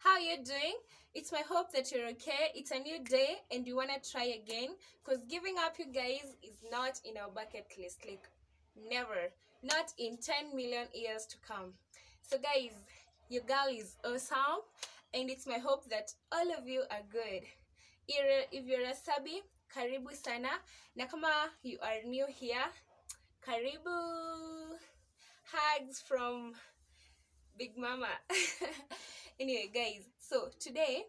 how you doing? It's my hope that you're okay. It's a new day and you want to try again, because giving up, you guys, is not in our bucket list. Like, never. Not in 10 million years to come. So guys, your girl is awesome, and it's my hope that all of you are good. If you're a sabi, karibu sana. Na kama you are new here, karibu. Hugs from Big Mama. Anyway, guys, so today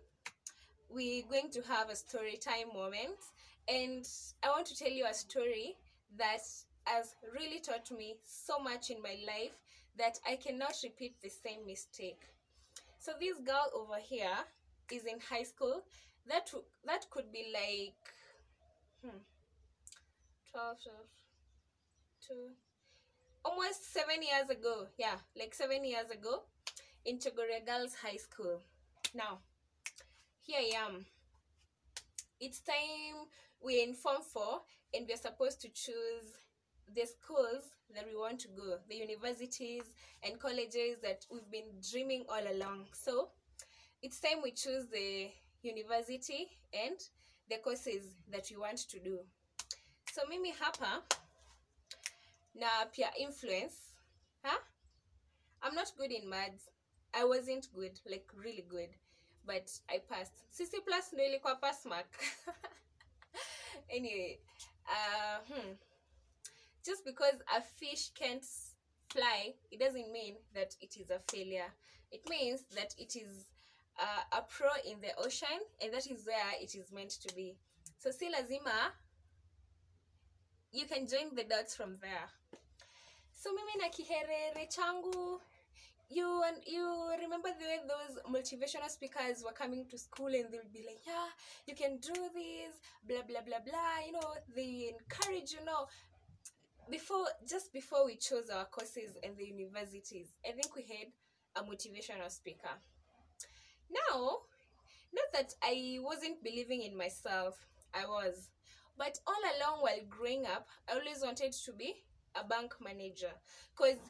we're going to have a story time moment, and I want to tell you a story that has really taught me so much in my life that I cannot repeat the same mistake. So this girl over here is in high school. That could be like 12, 2, almost 7 years ago. Yeah, like 7 years ago, in Chogore Girls High School. Now, here I am. It's time. We're in Form 4 and we're supposed to choose the schools that we want to go, the universities and colleges that we've been dreaming all along. So it's time we choose the university and the courses that we want to do. So mimi hapa na peer influence. I'm not good in maths. I wasn't good, like really good, but I passed. CC plus ndo ilikuwa pass mark. Anyway, just because a fish can't fly, it doesn't mean that it is a failure. It means that it is a pro in the ocean, and that is where it is meant to be. So si lazima, you can join the dots from there. So mimi na kiherere changu, you remember the way those motivational speakers were coming to school and they'll be like, yeah, you can do this, blah blah blah blah, they encourage, just before we chose our courses and the universities, I think we had a motivational speaker. Now, not that I wasn't believing in myself, I was, but all along while growing up, I always wanted to be a bank manager, because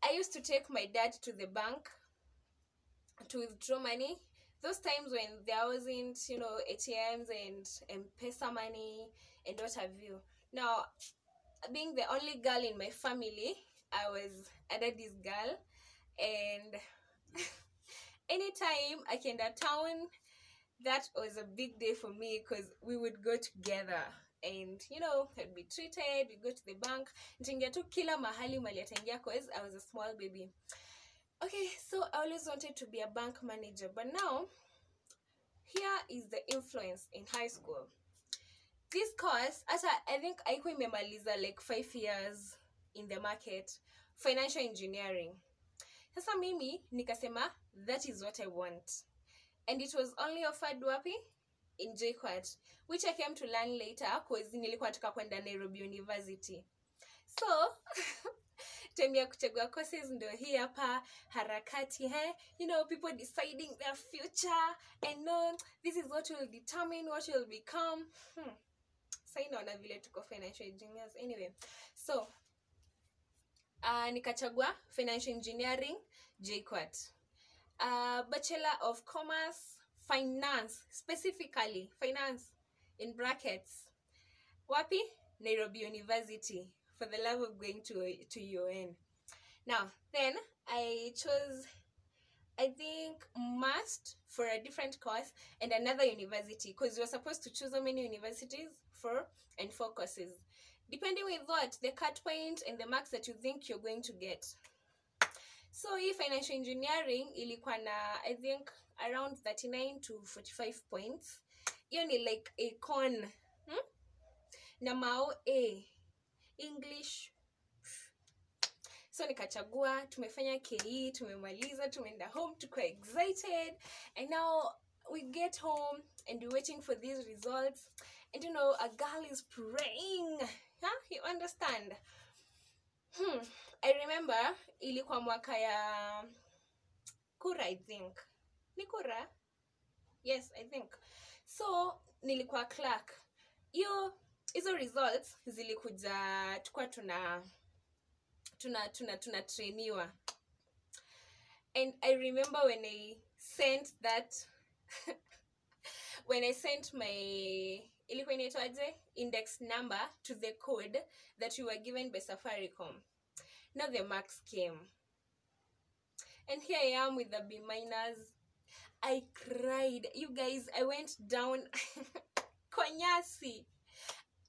I used to take my dad to the bank to withdraw money. Those times when there wasn't, ATMs and M-Pesa money and what have you. Now, being the only girl in my family, I was a daddy's girl, and anytime I came to town, that was a big day for me, because we would go together. And I'd be treated, we'd go to the bank, nitaingia tu kila mahali mali ataingia, because I was a small baby. Okay, so I always wanted to be a bank manager, but now here is the influence in high school. This course, I think haikuwa imemaliza like 5 years in the market, financial engineering. Sasa mimi nikasema that is what I want, and it was only offered wapi? In JKUAT, which I came to learn later because nilikuwa nataka kwenda Nairobi University. So time ya kuchagua courses ndo hii hapa, harakati, people deciding their future, and no, this is what will determine what you'll become. Sasa inaona vile tuko financial engineers. Anyway, so nikachagua financial engineering JKUAT, Bachelor of Commerce Finance, specifically finance in brackets, wapi? Nairobi University, for the love of going to UN. Now then I chose, I think, must for a different course and another university, because you're supposed to choose how many universities? 4 and 4 courses, depending with what the cut point and the marks that you think you're going to get. So hii financial engineering ilikuwa na, I think, around 39 to 45 points. Hiyo ni like a con. Na mao A English. So nikachagua, tumefanya KE, tumemaliza, tumeenda home, tuko excited, and now we get home and we're waiting for these results, and a girl is praying. You understand? I remember ilikuwa mwaka ya kura, I think. Ni kura? Yes, I think. So nilikuwa clerk. Hizo results zilikuja, tukua tuna trainiwa. And I remember when I sent that when I sent my index number to the code that we were given by Safaricom, now the marks came. And here I am with the B minus. I cried. You guys, I went down konyasi.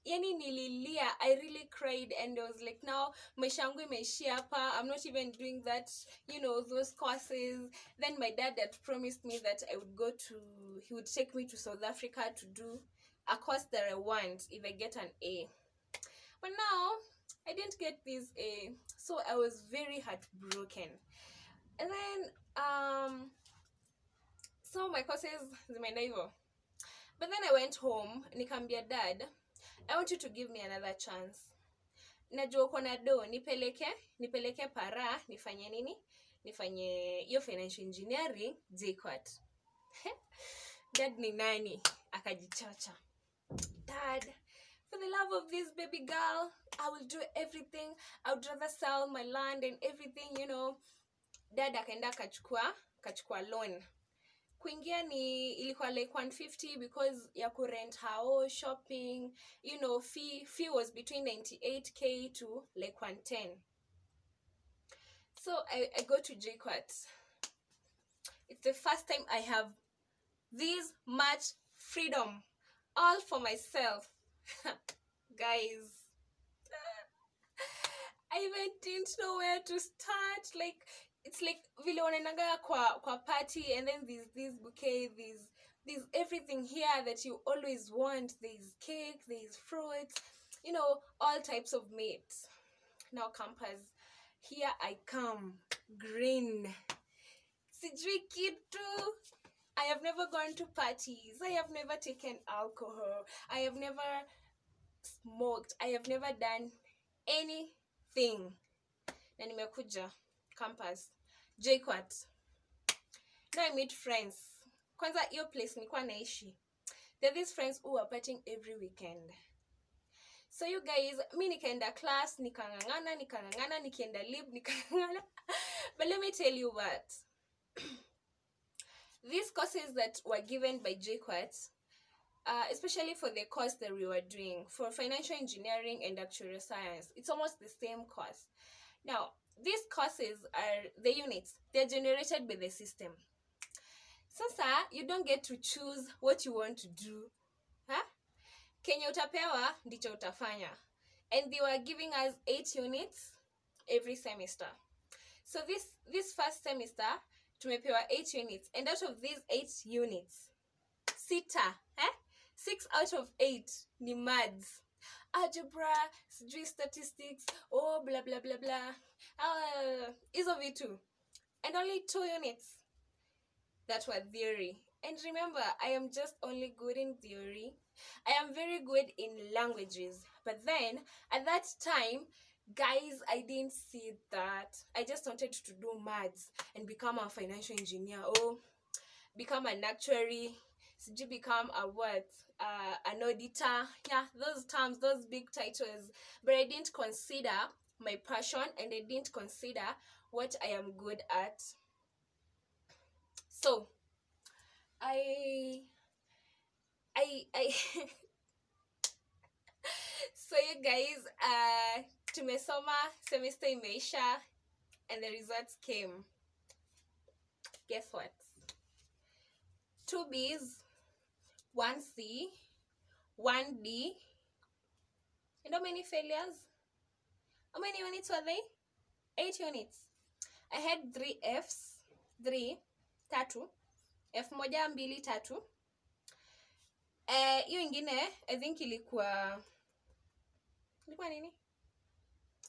Yani nililia. I really cried, and I was like, now maisha yangu imeishia hapa. I'm not even doing that, those courses. Then my dad had promised me that he would take me to South Africa to do a course that I want if I get an A. But now I didn't get this A, so I was very heartbroken. And then so my courses zimeenda hivyo. But then I went home, nikamwambia dad, I want you to give me another chance. Najua uko na do, nipeleke para, nifanye nini? Nifanye hiyo financial engineering JKUAT. Dad ni nani? Akajichacha. Dad, for the love of this baby girl, I will do everything. I would rather sell my land and everything, Dad akaenda kachukua loan. Kuingia ilikuwa like 150 because ya kurent house, shopping, fee was between 98k to like 110. So I go to JKUAT. It's the first time I have this much freedom, all for myself. Guys, I even didn't know where to start. Like, it's like vile wanaendaga kwa party, and then there's this bouquet, there's everything here that you always want. There's cake, there's fruits, all types of meat. Now campus, here I come, green. Sijui kitu. I have never gone to parties. I have never taken alcohol. I have never smoked. I have never done anything. Na nimekuja campus JKUAT. Now I meet friends. Kwanza hiyo place nilikuwa naishi, there are these friends who are partying every weekend. So you guys, mi nikaenda class, nikangangana, nikienda lib, nikangangana. But let me tell you what. These courses that were given by JKUAT, especially for the course that we were doing, for financial engineering and actuarial science, it's almost the same course. Now, these courses are the units. They're generated by the system. Sasa, you don't get to choose what you want to do. Kenya utapewa, ndicho utafanya. And they were giving us 8 units every semester. So this first semester, tumepewa 8 units. And out of these 8 units, 6 out of 8 ni maths. Algebra, statistics, blah blah blah blah. Hizo vitu. And only 2 units that were theory. And remember, I am just only good in theory. I am very good in languages. But then, at that time, guys, I didn't see that. I just wanted to do maths and become a financial engineer, become an actuary, become an auditor. Yeah, those terms, those big titles. But I didn't consider my passion, and I didn't consider what I am good at. So I so you guys, tumesoma, semester imeisha, and the results came. Guess what? 2 B's, 1 C, 1 D. And how many failures? How many units were they? 8 units. I had 3 F's, 3, 3, F moja, 2, 3. Hiyo ingine, I think ilikuwa nini?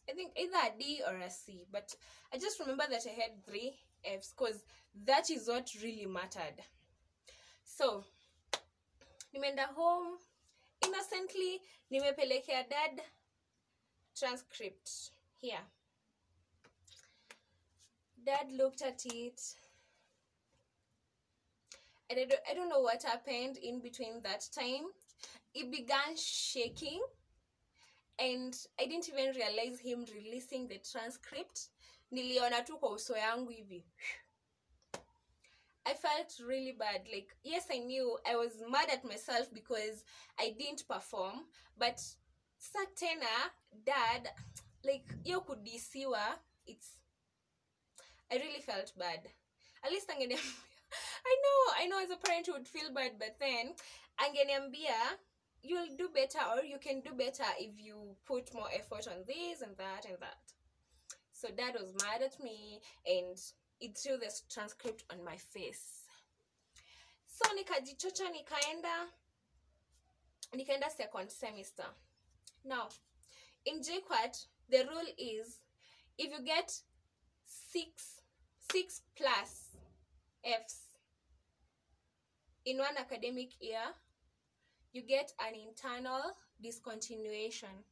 I think either a D or a C, but I just remember that I had 3 F's because that is what really mattered. So, nimeenda home innocently, nimepelekea dad transcript here. Dad looked at it, and I don't know what happened in between that time. It began shaking, and I didn't even realize him releasing the transcript. Niliona tu kwa uso yangu hivi. I felt really bad. Like, yes, I knew I was mad at myself because I didn't perform, but sa tena dad, like, yo kudisiwa, it's, I really felt bad. At least angeniambia, I know as a parent you would feel bad, but then angeniambia, you'll do better, or you can do better if you put more effort on this and that and that. So dad was mad at me, and it threw the transcript on my face. So nikajichocha, nikaenda second semester. Now, in JKUAT, the rule is, if you get 6 plus Fs in one academic year, you get an internal discontinuation.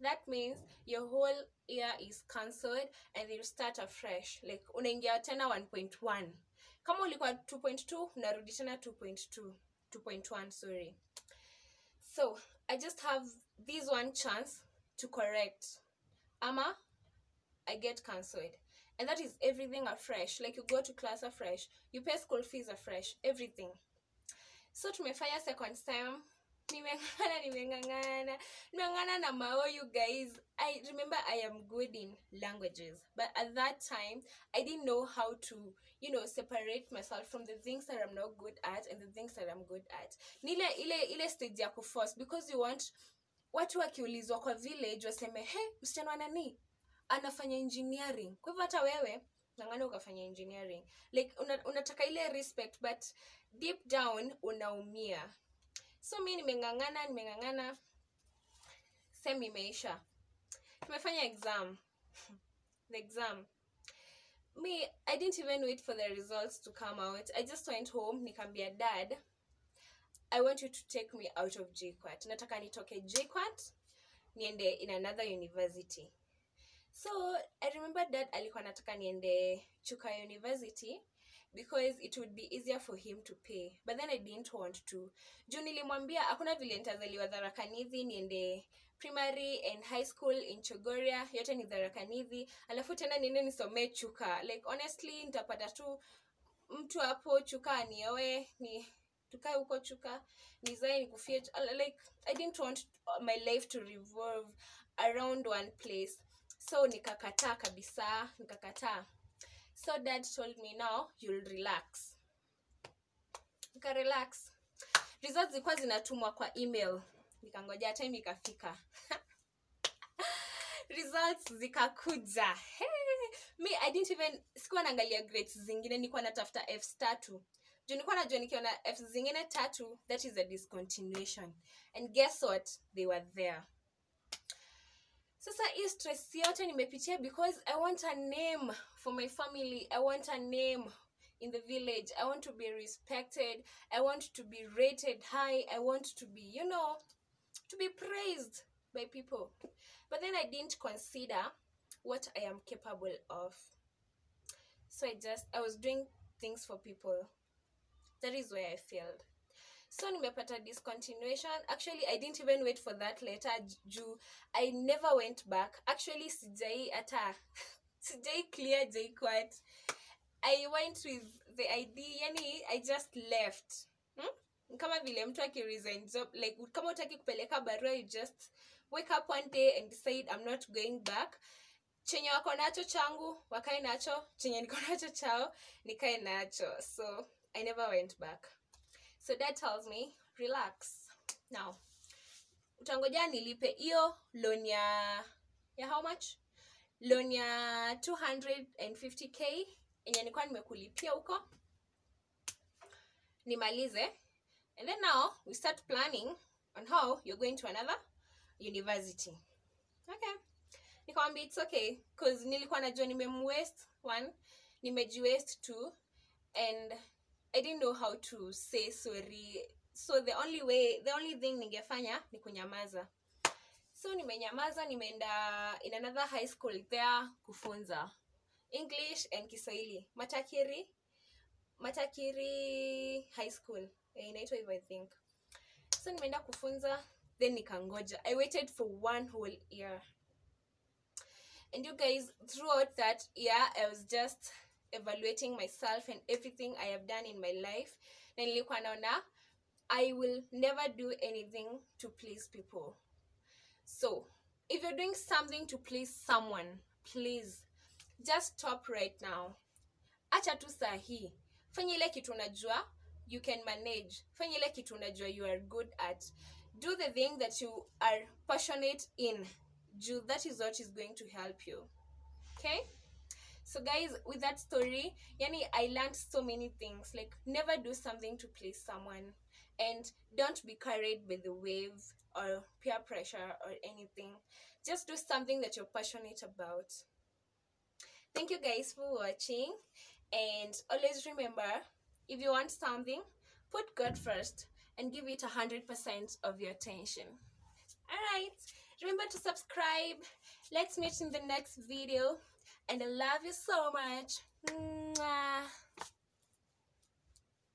That means your whole year is cancelled and you start afresh. Like, unaingia tena 1.1. Kama ulikuwa 2.2, unarudi tena 2.1, sorry. So, I just have this one chance to correct. Ama, I get cancelled. And that is everything afresh. Like, you go to class afresh. You pay school fees afresh. Everything. So, tumefanya second time. Nimengangana na mao, you guys. I remember I am good in languages, but at that time I didn't know how to, separate myself from the things that I'm not good at and the things that I'm good at. Ile stage ya kuforce, because you want watu wakiulizwa kwa village waseme, hey, msichana wa nani anafanya engineering, kwa hivyo hata wewe ngangana ukafanya engineering. Like, unataka ile respect, but deep down unaumia. So mi nimengangana, semi imeisha. Tumefanya exam. The exam. Me, I didn't even wait for the results to come out. I just went home, nikambia dad, I want you to take me out of JKUAT. Nataka nitoke JKUAT, niende in another university. So, I remember dad alikuwa nataka niende Chuka University, because it would be easier for him to pay. But then I didn't want to. Juu nilimwambia hakuna vile nitazaliwa Tharaka Nithi niende primary and high school in Chogoria, yote ni Tharaka Nithi, alafu tena niende nisome Chuka. Like, honestly, nitapata tu mtu hapo Chuka anioe, tukae huko Chuka, nizae nikufie. Like, I didn't want my life to revolve around one place. So nikakataa kabisa, nikakataa. So dad told me, now you'll relax. Relax. Results zilikuwa zinatumwa kwa email. Nikangoja time ikafika. Results zikakuja. Hey. Me, I didn't even, sikuwa naangalia grades zingine, nilikuwa natafuta Fs 3. Juu nilikuwa najua nikiona Fs zingine 3, that is a discontinuation. And guess what? They were there. Sasa hii stress yote nimepitia because I want a name for my family. I want a name in the village. I want to be respected. I want to be rated high. I want to be, to be praised by people. But then I didn't consider what I am capable of. So I was doing things for people. That is where I failed. So nimepata discontinuation. Actually, I didn't even wait for that letter. I never went back. Actually, sijai clear JKUAT. I went with the ID. Yani, I just left. Kama vile mtu akiresign job, like, kama utaki kupeleka barua, you just wake up one day and decide, I'm not going back. Chenye wako nacho changu, wakae nacho. Chenye niko nacho chao, nikae nacho. So, I never went back. So dad tells me, relax. Now, utangoja nilipe iyo loan ya how much? Loan ya 250k yenye nilikuwa nimekulipia huko. Nimalize. And then now we start planning on how you're going to another university. Okay. Nikamwambia it's okay, because nilikuwa najua nimemwaste 1, nimejiwaste 2, and I didn't know how to say sorry. So the only thing ningefanya ni kunyamaza. So nimenyamaza, nimeenda in another high school there kufunza English and Kiswahili. Matakiri High School. Inaitwa hivyo, I think. So nimeenda kufunza, then nikangoja. I waited for 1 whole year. And you guys, throughout that year, I was just evaluating myself and everything I have done in my life, na nilikuwa naona I will never do anything to please people. So if you're doing something to please someone, please just stop right now. Acha tu sahi. Fanya ile kitu unajua you can manage. Fanya ile kitu unajua you are good at. Do the thing that you are passionate in. That is what is going to help you. Okay? So guys, with that story, I learned so many things. Like, never do something to please someone, and don't be carried by the wave or peer pressure or anything. Just do something that you're passionate about. Thank you guys for watching, and always remember, if you want something, put God first and give it 100% of your attention. Alright, remember to subscribe. Let's meet in the next video, and I love you so much. Mwah.